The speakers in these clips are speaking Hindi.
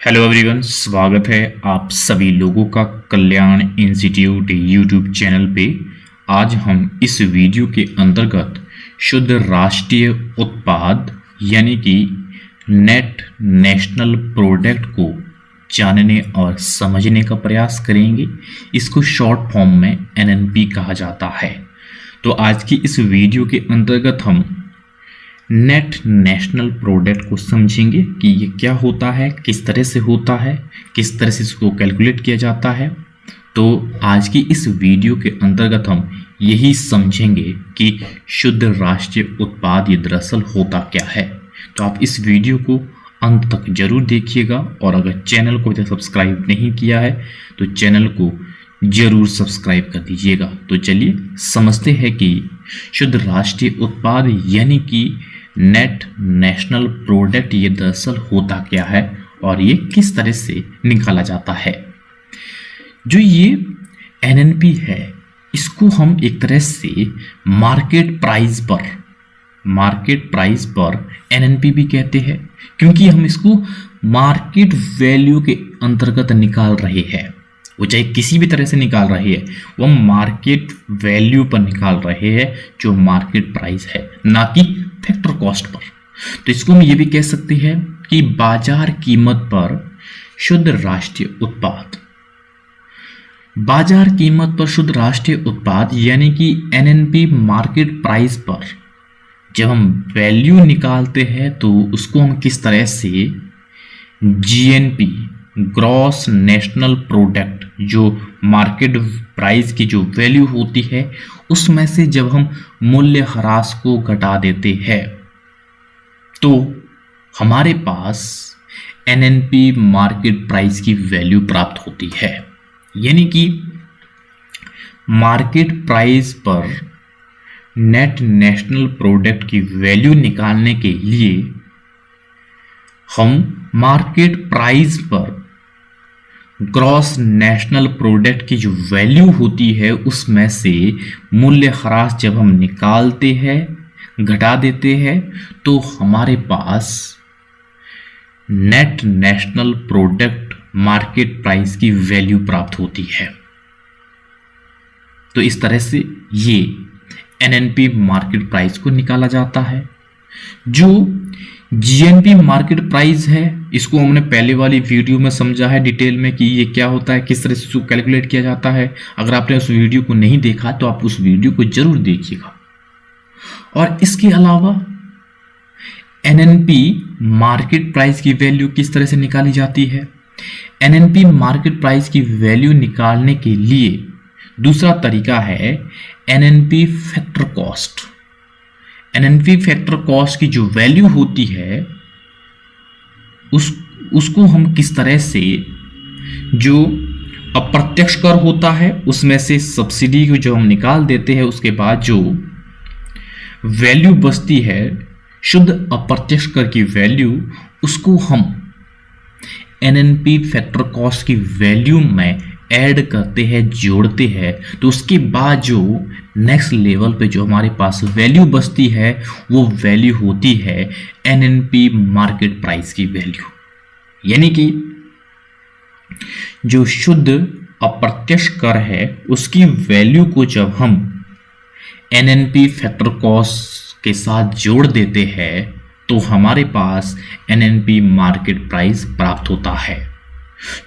हेलो एवरीवन, स्वागत है आप सभी लोगों का कल्याण इंस्टीट्यूट यूट्यूब चैनल पे। आज हम इस वीडियो के अंतर्गत शुद्ध राष्ट्रीय उत्पाद यानी कि नेट नेशनल प्रोडक्ट को जानने और समझने का प्रयास करेंगे। इसको शॉर्ट फॉर्म में एनएनपी कहा जाता है। तो आज की इस वीडियो के अंतर्गत हम नेट नेशनल प्रोडक्ट को समझेंगे कि ये क्या होता है, किस तरह से होता है, किस तरह से इसको कैलकुलेट किया जाता है। तो आज की इस वीडियो के अंतर्गत हम यही समझेंगे कि शुद्ध राष्ट्रीय उत्पाद ये दरअसल होता क्या है। तो आप इस वीडियो को अंत तक जरूर देखिएगा और अगर चैनल को अभी तक सब्सक्राइब नहीं किया है तो चैनल को जरूर सब्सक्राइब कर दीजिएगा। तो चलिए समझते हैं कि शुद्ध राष्ट्रीय उत्पाद यानी कि नेट नेशनल प्रोडक्ट ये दरअसल होता क्या है और ये किस तरह से निकाला जाता है। जो ये एनएनपी है इसको हम एक तरह से मार्केट प्राइस पर एनएनपी भी कहते हैं, क्योंकि हम इसको मार्केट वैल्यू के अंतर्गत निकाल रहे हैं। वो चाहे किसी भी तरह से निकाल रहे हैं, वो हम मार्केट वैल्यू पर निकाल रहे हैं जो मार्केट प्राइस है, ना कि फैक्टर कॉस्ट पर। तो इसको हम ये भी कह सकते हैं कि बाजार कीमत पर शुद्ध राष्ट्रीय उत्पाद, बाजार कीमत पर शुद्ध राष्ट्रीय उत्पाद यानी कि एनएनपी मार्केट प्राइस पर जब हम वैल्यू निकालते हैं तो उसको हम किस तरह से जीएनपी ग्रॉस नेशनल प्रोडक्ट जो मार्केट प्राइस की जो वैल्यू होती है उसमें से जब हम मूल्य ह्रास को घटा देते हैं तो हमारे पास एनएनपी मार्केट प्राइस की वैल्यू प्राप्त होती है। यानी कि मार्केट प्राइस पर नेट नेशनल प्रोडक्ट की वैल्यू निकालने के लिए हम मार्केट प्राइस पर ग्रॉस नेशनल प्रोडक्ट की जो वैल्यू होती है उसमें से मूल्य ह्रास जब हम निकालते हैं, घटा देते हैं, तो हमारे पास net national product market price की वैल्यू प्राप्त होती है। तो इस तरह से ये एनएनपी मार्केट प्राइस को निकाला जाता है। जो जीएनपी मार्केट प्राइस है इसको हमने पहले वाली वीडियो में समझा है डिटेल में कि ये क्या होता है, किस तरह से इसको कैलकुलेट किया जाता है। अगर आपने उस वीडियो को नहीं देखा तो आप उस वीडियो को जरूर देखिएगा। और इसके अलावा एनएनपी मार्केट प्राइस की वैल्यू किस तरह से निकाली जाती है। एनएनपी मार्केट प्राइस की वैल्यू निकालने के लिए दूसरा तरीका है NNP factor cost. NNP factor cost की जो वैल्यू होती है उसको हम किस तरह से जो अप्रत्यक्ष कर होता है उसमें से सब्सिडी को जो हम निकाल देते हैं उसके बाद जो वैल्यू बचती है शुद्ध अप्रत्यक्ष कर की वैल्यू, उसको हम एनएनपी फैक्टर कॉस्ट की वैल्यू में ऐड करते हैं, जोड़ते हैं। तो उसके बाद जो नेक्स्ट लेवल पे जो हमारे पास वैल्यू बचती है वो वैल्यू होती है एनएनपी मार्केट प्राइस की वैल्यू। यानी कि जो शुद्ध अप्रत्यक्ष कर है उसकी वैल्यू को जब हम एनएनपी फैक्टर कॉस्ट के साथ जोड़ देते हैं तो हमारे पास एनएनपी मार्केट प्राइस प्राप्त होता है।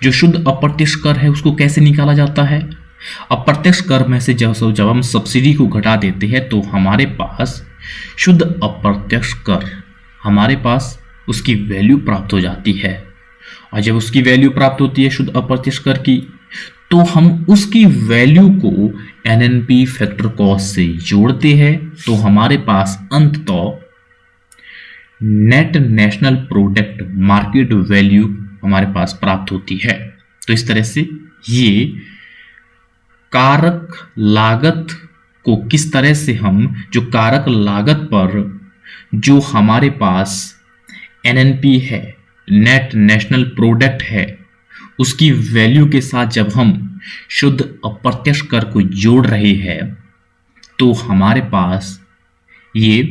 जो शुद्ध अप्रत्यक्ष कर है उसको कैसे निकाला जाता है। अप्रत्यक्ष कर में से जब हम सब्सिडी को घटा देते हैं तो हमारे पास शुद्ध अप्रत्यक्ष कर, हमारे पास उसकी वैल्यू प्राप्त हो जाती है। और जब उसकी वैल्यू प्राप्त होती है शुद्ध अप्रत्यक्ष कर की, तो हम उसकी वैल्यू को एनएनपी फैक्टर कॉस्ट से जोड़ते हैं तो हमारे पास अंततः net national product market value हमारे पास प्राप्त होती है। तो इस तरह से ये कारक लागत को किस तरह से हम जो कारक लागत पर जो हमारे पास एनएनपी है, नेट नेशनल प्रोडक्ट है, उसकी वैल्यू के साथ जब हम शुद्ध अप्रत्यक्ष कर को जोड़ रहे हैं तो हमारे पास ये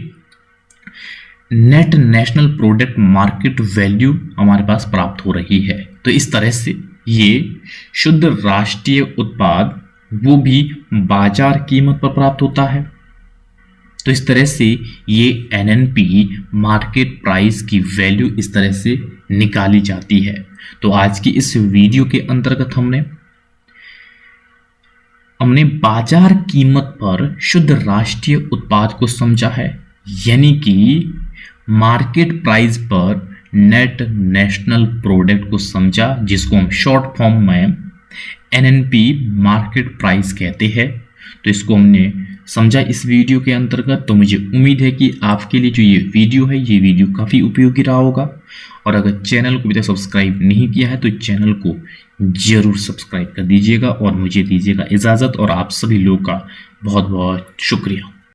net national product market value हमारे पास प्राप्त हो रही है। तो इस तरह से ये शुद्ध राष्ट्रीय उत्पाद वो भी बाजार कीमत पर प्राप्त होता है। तो इस तरह से ये एनएनपी मार्केट प्राइस की वैल्यू इस तरह से निकाली जाती है। तो आज की इस वीडियो के अंतर्गत हमने बाजार कीमत पर शुद्ध राष्ट्रीय उत्पाद को समझा है, यानी कि मार्केट प्राइस पर नेट नेशनल प्रोडक्ट को समझा, जिसको हम शॉर्ट फॉर्म में एनएनपी मार्केट प्राइस कहते हैं। तो इसको हमने समझा इस वीडियो के अंतर्गत। तो मुझे उम्मीद है कि आपके लिए जो ये वीडियो है, ये वीडियो काफ़ी उपयोगी रहा होगा। और अगर चैनल को अभी तक सब्सक्राइब नहीं किया है तो चैनल को जरूर सब्सक्राइब कर दीजिएगा और मुझे दीजिएगा इजाज़त। और आप सभी लोगों का बहुत बहुत शुक्रिया।